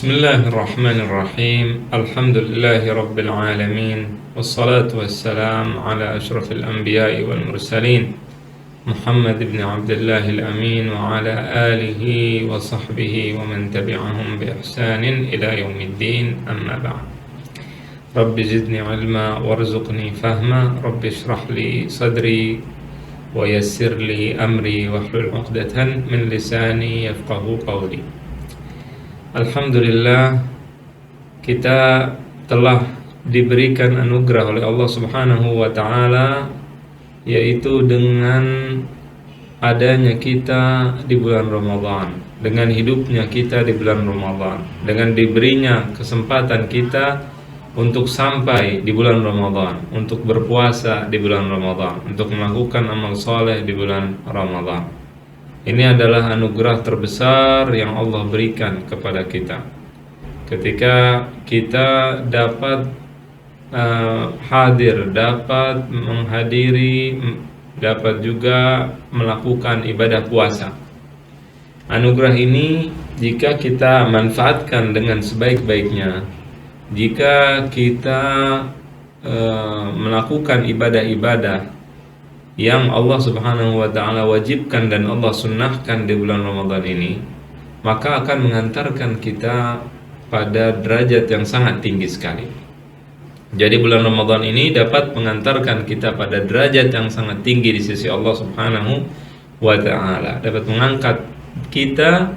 Bismillahirrahmanirrahim. Alhamdulillahi alamin. Wassalatu wassalamu ala asyrafil anbiya'i wal mursalin Muhammad ibn Abdillahil amin wa ala alihi wa sahbihi wa man tabi'ahum bi ihsanin ila yaumiddin, amma ba'd. Rabbi zidni ilma warzuqni fahma. Rabbi shrah li sadri wa yassir li amri wahlul 'uqdatan min lisani yafqahu qawli. Alhamdulillah, kita telah diberikan anugerah oleh Allah Subhanahu wa ta'ala, yaitu dengan adanya kita di bulan Ramadan, dengan hidupnya kita di bulan Ramadan, dengan diberinya kesempatan kita untuk sampai di bulan Ramadan, untuk berpuasa di bulan Ramadan, untuk melakukan amal soleh di bulan Ramadan. Ini adalah anugerah terbesar yang Allah berikan kepada kita. Ketika kita dapat hadir, dapat menghadiri, dapat juga melakukan ibadah puasa. Anugerah ini jika kita manfaatkan dengan sebaik-baiknya, jika kita melakukan ibadah-ibadah yang Allah Subhanahu wa ta'ala wajibkan dan Allah sunnahkan di bulan Ramadan ini, maka akan mengantarkan kita pada derajat yang sangat tinggi sekali. Jadi bulan Ramadan ini dapat mengantarkan kita pada derajat yang sangat tinggi di sisi Allah Subhanahu wa ta'ala, dapat mengangkat kita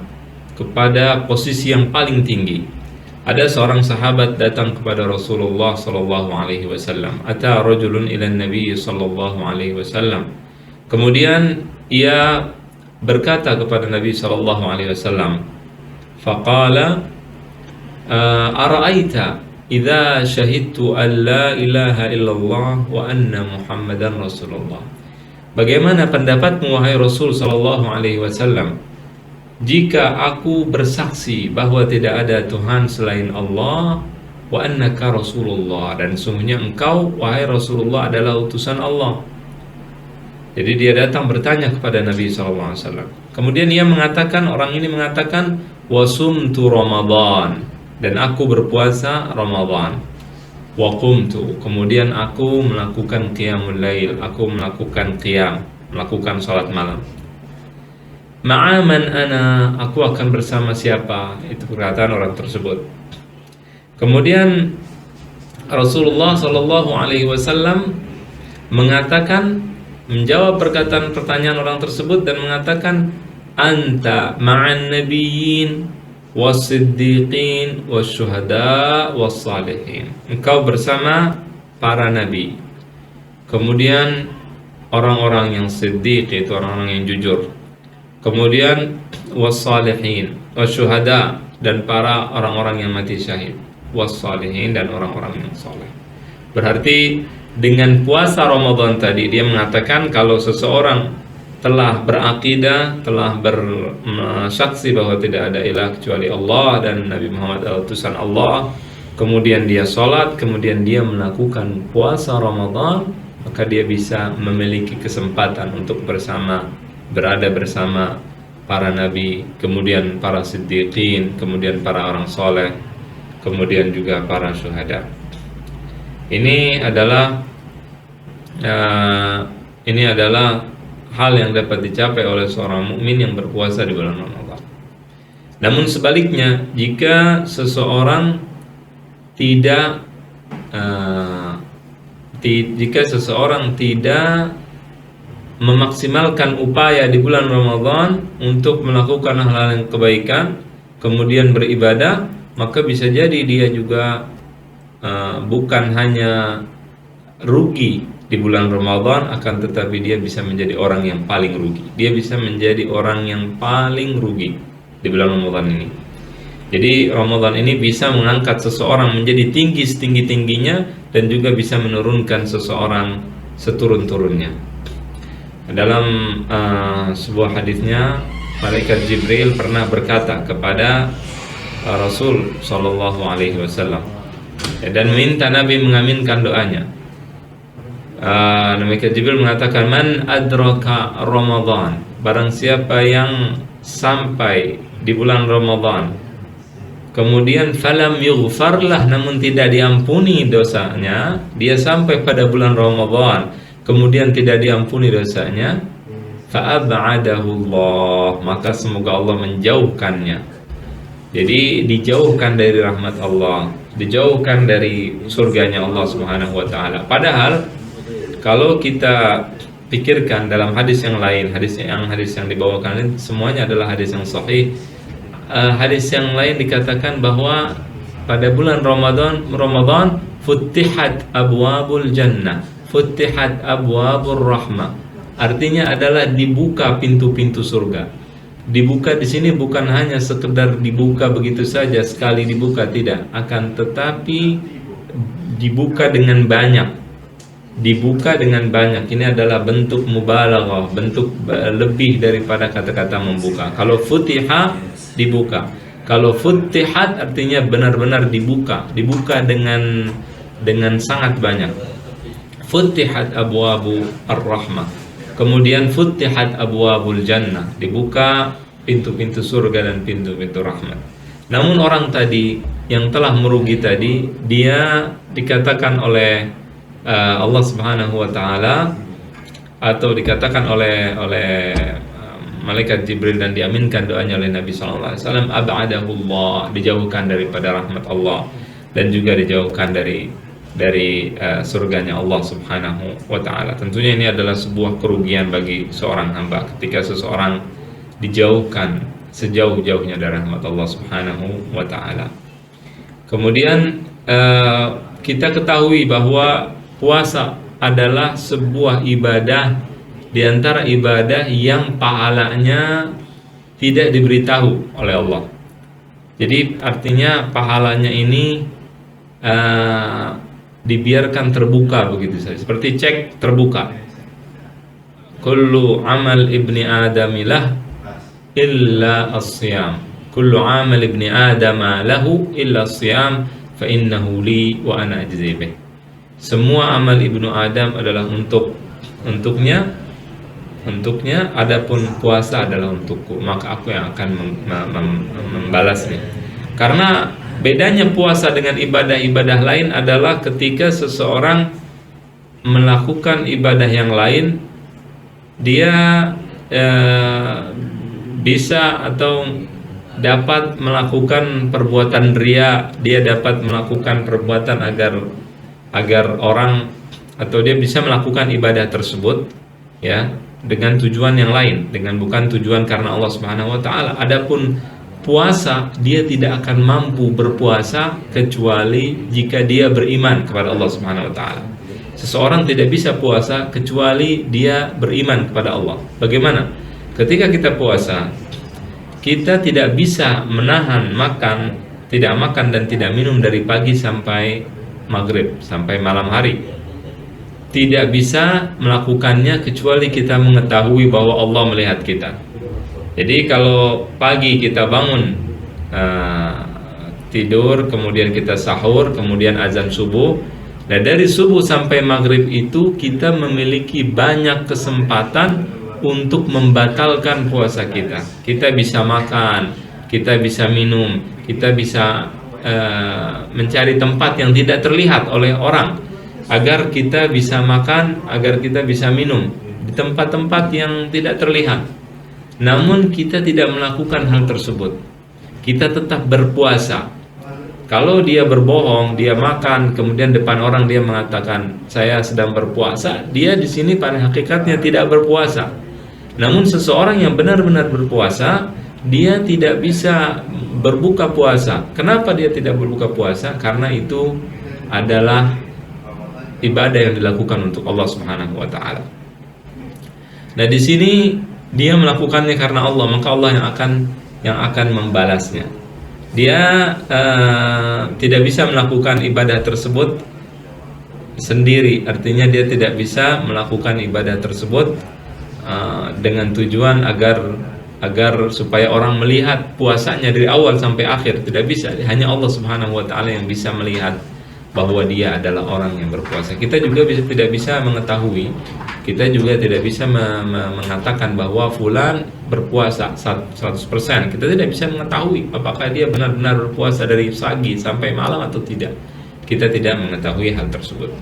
kepada posisi yang paling tinggi. Ada seorang sahabat datang kepada Rasulullah sallallahu alaihi wasallam. Ata rajulun ila Nabi sallallahu alaihi wasallam. Kemudian ia berkata kepada Nabi sallallahu alaihi wasallam, faqala ara'aita idza syahidtu an la ilaha illallah wa anna Muhammadan Rasulullah. Bagaimana pendapatmu wahai Rasul sallallahu alaihi wasallam, jika aku bersaksi bahwa tidak ada Tuhan selain Allah, wa annaka Rasulullah, dan sungguhnya engkau wahai Rasulullah adalah utusan Allah. Jadi dia datang bertanya kepada Nabi SAW. Kemudian ia mengatakan, orang ini mengatakan, wasumtu Ramadan, dan aku berpuasa Ramadan. Wa qumtu, kemudian aku melakukan qiyamul lail, aku melakukan qiyam, melakukan salat malam. Ma'aman ana, aku akan bersama siapa? Itu perkataan orang tersebut. Kemudian Rasulullah Shallallahu Alaihi Wasallam mengatakan, menjawab pertanyaan orang tersebut dan mengatakan, anta ma'an nabiyyin was-siddiqin was-syuhada was-salihin. Engkau bersama para nabi, kemudian orang-orang yang siddiq, itu orang-orang yang jujur, kemudian was-salihin, wasyuhada, dan para orang-orang yang mati syahid, was-salihin, dan orang-orang yang saleh. Berarti dengan puasa Ramadan tadi dia mengatakan kalau seseorang telah berakidah, telah bersaksi bahwa tidak ada ilah kecuali Allah dan Nabi Muhammad adalah utusan Allah, kemudian dia sholat, kemudian dia melakukan puasa Ramadan, maka dia bisa memiliki kesempatan untuk berada bersama para nabi, kemudian para siddiqin, kemudian para orang soleh, kemudian juga para syuhada. Ini adalah hal yang dapat dicapai oleh seorang mukmin yang berpuasa di bulan Ramadan. Namun sebaliknya, jika seseorang tidak memaksimalkan upaya di bulan Ramadan untuk melakukan hal-hal yang kebaikan, kemudian beribadah, maka bisa jadi dia juga bukan hanya rugi di bulan Ramadan, akan tetapi dia bisa menjadi orang yang paling rugi. Dia bisa menjadi orang yang paling rugi di bulan Ramadan ini. Jadi Ramadan ini bisa mengangkat seseorang menjadi tinggi setinggi-tingginya dan juga bisa menurunkan seseorang seturun-turunnya. Dalam sebuah hadisnya, malaikat Jibril pernah berkata kepada Rasul Shallallahu Alaihi Wasallam dan minta Nabi mengaminkan doanya. Malaikat Jibril mengatakan, man adraka Ramadan, barang siapa yang sampai di bulan Ramadan, kemudian falam yughfarlah, namun tidak diampuni dosanya, dia sampai pada bulan Ramadan kemudian tidak diampuni dosanya, fa'ab'adahu Allah, maka semoga Allah menjauhkannya. Jadi dijauhkan dari rahmat Allah, dijauhkan dari surganya Allah Subhanahu wa taala. Padahal kalau kita pikirkan dalam hadis yang lain, hadis yang dibawakan ini semuanya adalah hadis yang sahih. Hadis yang lain dikatakan bahwa pada bulan Ramadan futtihat abwabul jannah, futtihat abwabur rahmah. Artinya adalah dibuka pintu-pintu surga. Dibuka di sini bukan hanya sekedar dibuka begitu saja, sekali dibuka, tidak, akan tetapi dibuka dengan banyak. Dibuka dengan banyak. Ini adalah bentuk mubalaghah, bentuk lebih daripada kata-kata membuka. Kalau futiha, dibuka. Kalau futihat artinya benar-benar dibuka, dibuka dengan sangat banyak. Futihat abwabu ar-rahmah. Kemudian futihat abwabul jannah, dibuka pintu-pintu surga dan pintu-pintu rahmat. Namun orang tadi yang telah merugi tadi, dia dikatakan oleh Allah Subhanahu wa taala, atau dikatakan oleh malaikat Jibril dan diaminkan doanya oleh Nabi sallallahu alaihi wasallam, ab'adahullah, dijauhkan daripada rahmat Allah dan juga dijauhkan dari surganya Allah Subhanahu wa taala. Tentunya ini adalah sebuah kerugian bagi seorang hamba ketika seseorang dijauhkan sejauh-jauhnya dari rahmat Allah Subhanahu wa taala. Kemudian kita ketahui bahwa puasa adalah sebuah ibadah di antara ibadah yang pahalanya tidak diberitahu oleh Allah. Jadi artinya pahalanya ini dibiarkan terbuka begitu saja, seperti cek terbuka. Kullu amal ibni adamilah illa as-siyam, kullu amal ibni adama lahu illa as-siyam fa innahu li wa ana ajzi bih. Semua amal ibnu Adam adalah untuknya, adapun puasa adalah untukku, maka aku yang akan membalasnya. Karena bedanya puasa dengan ibadah-ibadah lain adalah ketika seseorang melakukan ibadah yang lain, dia bisa atau dapat melakukan perbuatan riya, dia dapat melakukan perbuatan agar orang, atau dia bisa melakukan ibadah tersebut ya dengan tujuan yang lain, dengan bukan tujuan karena Allah Subhanahu wa taala. Adapun puasa, dia tidak akan mampu berpuasa kecuali jika dia beriman kepada Allah Subhanahu wa taala. Seseorang tidak bisa puasa kecuali dia beriman kepada Allah. Bagaimana? Ketika kita puasa, kita tidak bisa menahan tidak makan dan tidak minum dari pagi sampai maghrib, sampai malam hari. Tidak bisa melakukannya kecuali kita mengetahui bahwa Allah melihat kita. Jadi kalau pagi kita bangun tidur, kemudian kita sahur, kemudian azan subuh, dan dari subuh sampai maghrib itu kita memiliki banyak kesempatan untuk membatalkan puasa kita. Kita bisa makan, kita bisa minum, kita bisa mencari tempat yang tidak terlihat oleh orang agar kita bisa makan, agar kita bisa minum di tempat-tempat yang tidak terlihat. Namun kita tidak melakukan hal tersebut. Kita tetap berpuasa. Kalau dia berbohong, dia makan, kemudian depan orang dia mengatakan saya sedang berpuasa, dia di sini pada hakikatnya tidak berpuasa. Namun seseorang yang benar-benar berpuasa, dia tidak bisa berbuka puasa. Kenapa dia tidak berbuka puasa? Karena itu adalah ibadah yang dilakukan untuk Allah Subhanahu wa taala. Nah, di sini dia melakukannya karena Allah, maka Allah yang akan membalasnya. Dia tidak bisa melakukan ibadah tersebut sendiri, artinya dia tidak bisa melakukan ibadah tersebut dengan tujuan agar supaya orang melihat puasanya dari awal sampai akhir. Tidak bisa, hanya Allah Subhanahu wa taala yang bisa melihat bahwa dia adalah orang yang berpuasa. Kita juga tidak bisa mengetahui kita juga tidak bisa mengatakan bahwa fulan berpuasa 100%. Kita tidak bisa mengetahui apakah dia benar-benar berpuasa dari pagi sampai malam atau tidak. Kita tidak mengetahui hal tersebut.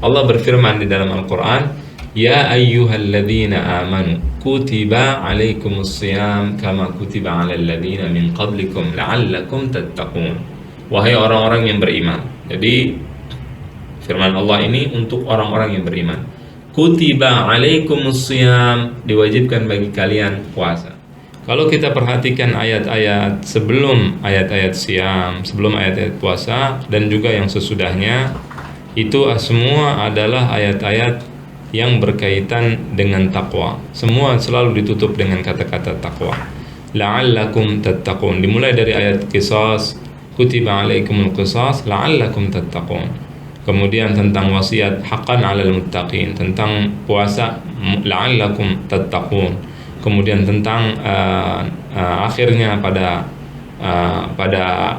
Allah berfirman di dalam Al-Quran, Ya ayyuhalladzina amanu kutiba alaikumusiyam kama kutiba alal ladzina min qablikum la'allakum tattaqun. Wahai orang-orang yang beriman. Jadi firman Allah ini untuk orang-orang yang beriman. Kutiba alaikumusiyam, diwajibkan bagi kalian puasa. Kalau kita perhatikan ayat-ayat sebelum ayat-ayat siam, sebelum ayat-ayat puasa dan juga yang sesudahnya, itu semua adalah ayat-ayat yang berkaitan dengan takwa. Semua selalu ditutup dengan kata-kata takwa. La'allakum tattaqun. Dimulai dari ayat qisas, kutiba alaikumul qisas la'allakum tattaqun. Kemudian tentang wasiat haqqan 'alal muttaqin, tentang puasa la'allakum tattaqun. Kemudian tentang akhirnya pada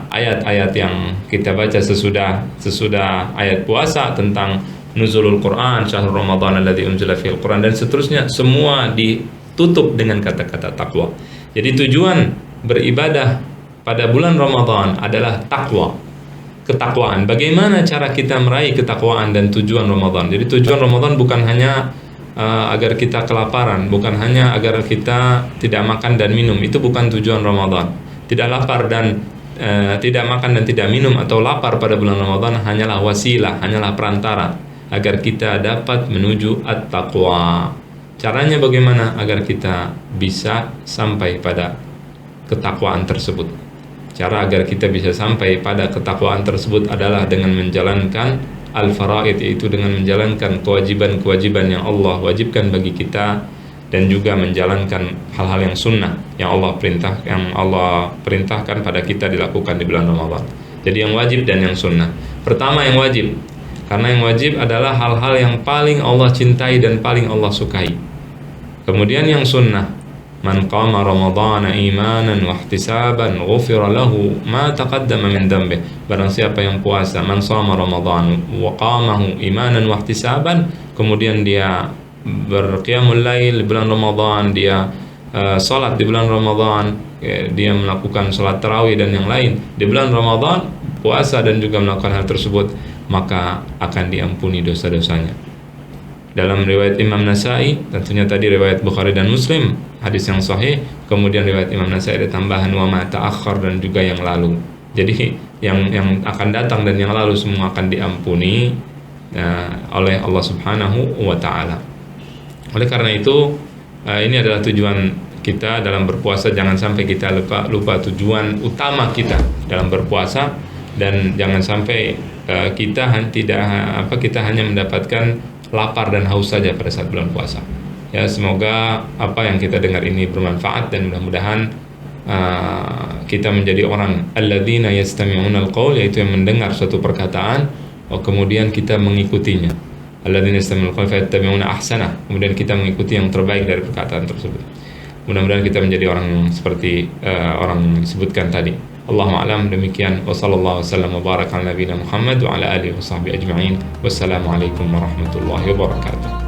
ayat-ayat yang kita baca sesudah ayat puasa tentang nuzulul Quran, syahrul Ramadan alladzi unzila fihil Quran, dan seterusnya, semua ditutup dengan kata-kata takwa. Jadi tujuan beribadah pada bulan Ramadan adalah takwa, ketakwaan. Bagaimana cara kita meraih ketakwaan dan tujuan Ramadan? Jadi tujuan Ramadan bukan hanya agar kita kelaparan, bukan hanya agar kita tidak makan dan minum. Itu bukan tujuan Ramadan. Tidak lapar dan tidak makan dan tidak minum atau lapar pada bulan Ramadan hanyalah wasilah, hanyalah perantara agar kita dapat menuju at-taqwa. Caranya bagaimana? Agar kita bisa sampai pada ketakwaan tersebut. Cara agar kita bisa sampai pada ketakwaan tersebut adalah dengan menjalankan al-faraid, yaitu dengan menjalankan kewajiban-kewajiban yang Allah wajibkan bagi kita, dan juga menjalankan hal-hal yang sunnah yang Allah perintahkan pada kita dilakukan di bulan Ramadan. Jadi yang wajib dan yang sunnah. Pertama yang wajib, karena yang wajib adalah hal-hal yang paling Allah cintai dan paling Allah sukai. Kemudian yang sunnah, man qama ramadhana imanan wa ihtisaban ghufira lahu ma taqaddama min dhanbi. Barang siapa yang puasa, man shama ramadhan wa qamahu imanan wa ihtisaban, kemudian dia berqiyamul lail di bulan Ramadan, dia salat di bulan Ramadan, dia melakukan salat tarawih dan yang lain di bulan Ramadan, puasa dan juga melakukan hal tersebut, maka akan diampuni dosa-dosanya. Dalam riwayat Imam Nasai, tentunya tadi riwayat Bukhari dan Muslim, hadis yang sahih, kemudian riwayat Imam Nasai ada tambahan wa ma ta'akhkhar, dan juga yang lalu. Jadi yang akan datang dan yang lalu semua akan diampuni oleh Allah Subhanahu wa taala. Oleh karena itu, ini adalah tujuan kita dalam berpuasa. Jangan sampai kita lupa tujuan utama kita dalam berpuasa, dan jangan sampai kita hanya mendapatkan lapar dan haus saja pada saat bulan puasa. Ya, semoga apa yang kita dengar ini bermanfaat, dan mudah-mudahan kita menjadi orang alladzina yastami'una al-qaul, yaitu yang mendengar suatu perkataan kemudian kita mengikutinya. Alladzina yastami'una al-qaul fayattabi'una ahsana, kemudian kita mengikuti yang terbaik dari perkataan tersebut. Mudah-mudahan kita menjadi orang yang seperti orang yang disebutkan tadi. Allahu a'lam. Demikian, wa sallallahu wasallam wa baraka ala nabiyina Muhammad wa ala alihi wa sahbihi ajma'in. Wassalamu alaikum warahmatullahi wabarakatuh.